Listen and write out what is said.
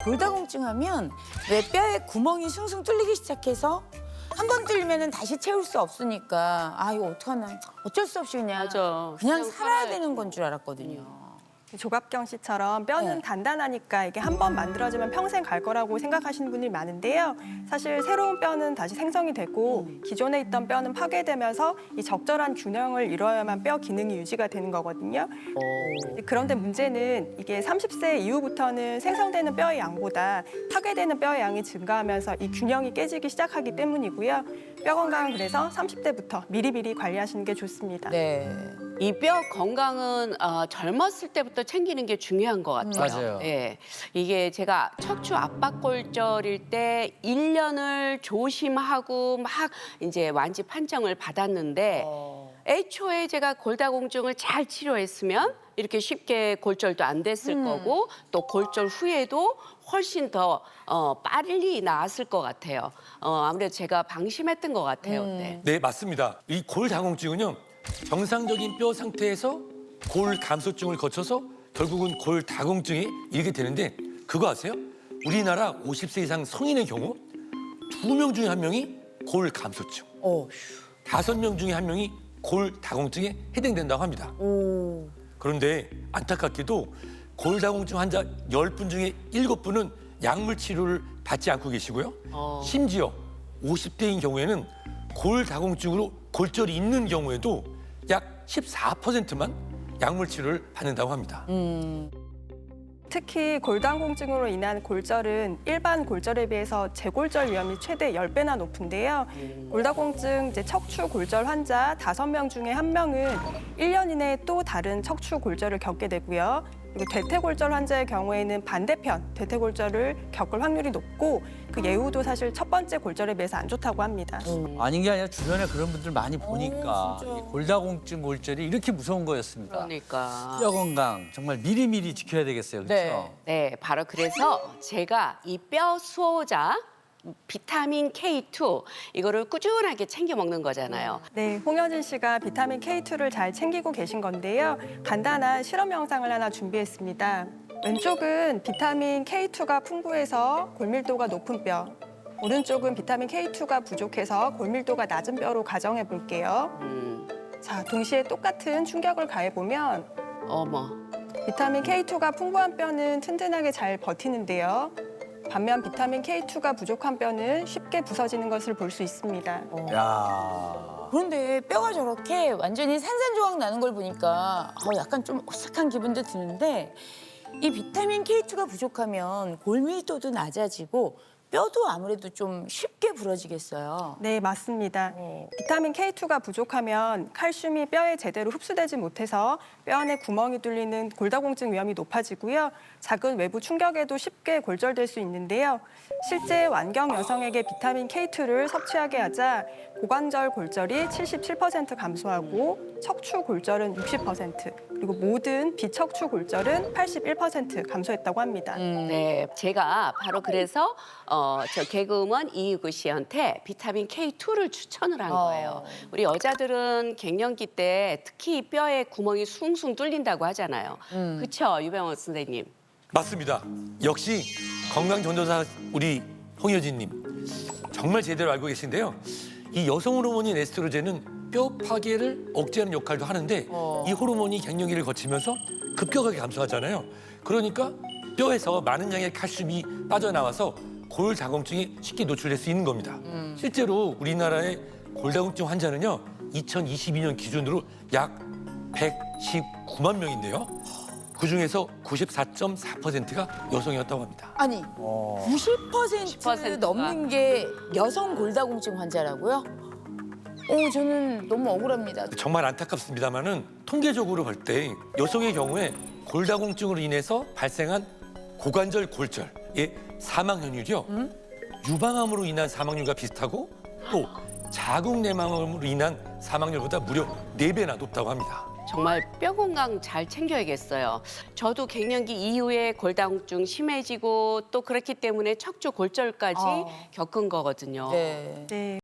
골다공증 하면 왜 뼈에 구멍이 숭숭 뚫리기 시작해서 한 번 뚫리면 다시 채울 수 없으니까 아 이거 어떡하나 어쩔 수 없이 그냥 맞아. 그냥 그냥 살아야 살아야지. 되는 건 줄 알았거든요. 조갑경 씨처럼 뼈는 네. 단단하니까 이게 한 번 만들어지면 평생 갈 거라고 생각하시는 분들이 많은데요. 사실 새로운 뼈는 다시 생성이 되고 기존에 있던 뼈는 파괴되면서 이 적절한 균형을 이루어야만 뼈 기능이 유지가 되는 거거든요. 그런데 문제는 이게 30세 이후부터는 생성되는 뼈의 양보다 파괴되는 뼈의 양이 증가하면서 이 균형이 깨지기 시작하기 때문이고요. 뼈 건강은 그래서 30대부터 미리미리 관리하시는 게 좋습니다. 네. 이 뼈 건강은 젊었을 때부터 챙기는 게 중요한 것 같아요. 맞아요. 예, 이게 제가 척추 압박골절일 때 1년을 조심하고 막 이제 완치 판정을 받았는데 애초에 제가 골다공증을 잘 치료했으면 이렇게 쉽게 골절도 안 됐을 거고 또 골절 후에도 훨씬 더 빨리 나았을 것 같아요. 아무래도 제가 방심했던 것 같아요. 네. 네, 맞습니다. 이 골다공증은요, 정상적인 뼈 상태에서 골 감소증을 거쳐서 결국은 골다공증에 이르게 되는데 그거 아세요? 우리나라 50세 이상 성인의 경우 2명 중에 1명이 골 감소증, 5명 중에 1명이 골다공증에 해당된다고 합니다. 그런데 안타깝게도 골다공증 환자 10분 중에 7분은 약물 치료를 받지 않고 계시고요. 심지어 50대인 경우에는 골다공증으로 골절이 있는 경우에도 약 14%만 약물 치료를 받는다고 합니다. 특히 골다공증으로 인한 골절은 일반 골절에 비해서 재골절 위험이 최대 10배나 높은데요. 골다공증 척추 골절 환자 5명 중에 1명은 1년 이내에 또 다른 척추 골절을 겪게 되고요. 그리고 대퇴골절 환자의 경우에는 반대편 대퇴골절을 겪을 확률이 높고 그 예후도 사실 첫 번째 골절에 비해서 안 좋다고 합니다. 아닌 게 아니라 주변에 그런 분들 많이 보니까 이 골다공증 골절이 이렇게 무서운 거였습니다. 그러니까. 뼈 건강 정말 미리미리 지켜야 되겠어요. 그렇죠? 네. 네, 바로 그래서 제가 이 뼈 수호자 비타민 K2 이거를 꾸준하게 챙겨 먹는 거잖아요. 네, 홍여진 씨가 비타민 K2를 잘 챙기고 계신 건데요. 간단한 실험 영상을 하나 준비했습니다. 왼쪽은 비타민 K2가 풍부해서 골밀도가 높은 뼈, 오른쪽은 비타민 K2가 부족해서 골밀도가 낮은 뼈로 가정해 볼게요. 자, 동시에 똑같은 충격을 가해보면 어머. 비타민 K2가 풍부한 뼈는 튼튼하게 잘 버티는데요. 반면 비타민 K2가 부족한 뼈는 쉽게 부서지는 것을 볼 수 있습니다. 야. 그런데 뼈가 저렇게 완전히 산산조각 나는 걸 보니까 약간 좀 오싹한 기분도 드는데 이 비타민 K2가 부족하면 골밀도도 낮아지고 뼈도 아무래도 좀 쉽게 부러지겠어요. 네, 맞습니다. 비타민 K2가 부족하면 칼슘이 뼈에 제대로 흡수되지 못해서 뼈 안에 구멍이 뚫리는 골다공증 위험이 높아지고요. 작은 외부 충격에도 쉽게 골절될 수 있는데요. 실제 완경 여성에게 비타민 K2를 섭취하게 하자 고관절 골절이 77% 감소하고 척추 골절은 60%, 그리고 모든 비척추 골절은 81% 감소했다고 합니다. 네, 제가 바로 그래서 저 개그우먼 이희구 씨한테 비타민 K2를 추천을 한 거예요. 우리 여자들은 갱년기 때 특히 뼈에 구멍이 숭숭 뚫린다고 하잖아요. 그렇죠, 유병원 선생님? 맞습니다. 역시 건강전도사 우리 홍여진님 정말 제대로 알고 계신데요. 이 여성 호르몬인 에스트로겐은 뼈 파괴를 억제하는 역할도 하는데 이 호르몬이 갱년기를 거치면서 급격하게 감소하잖아요. 그러니까 뼈에서 많은 양의 칼슘이 빠져나와서 골다공증에 쉽게 노출될 수 있는 겁니다. 실제로 우리나라의 골다공증 환자는요, 2022년 기준으로 약 119만 명인데요. 그중에서 94.4%가 여성이었다고 합니다. 아니 90% 넘는 게 여성 골다공증 환자라고요? 저는 너무 억울합니다. 정말 안타깝습니다만은 통계적으로 볼 때 여성의 경우에 골다공증으로 인해서 발생한 고관절 골절의 사망률이요, 유방암으로 인한 사망률과 비슷하고 또 자궁 내막암으로 인한 사망률보다 무려 4배나 높다고 합니다. 정말 뼈 건강 잘 챙겨야겠어요. 저도 갱년기 이후에 골다공증 심해지고 또 그렇기 때문에 척추 골절까지 겪은 거거든요. 네. 네.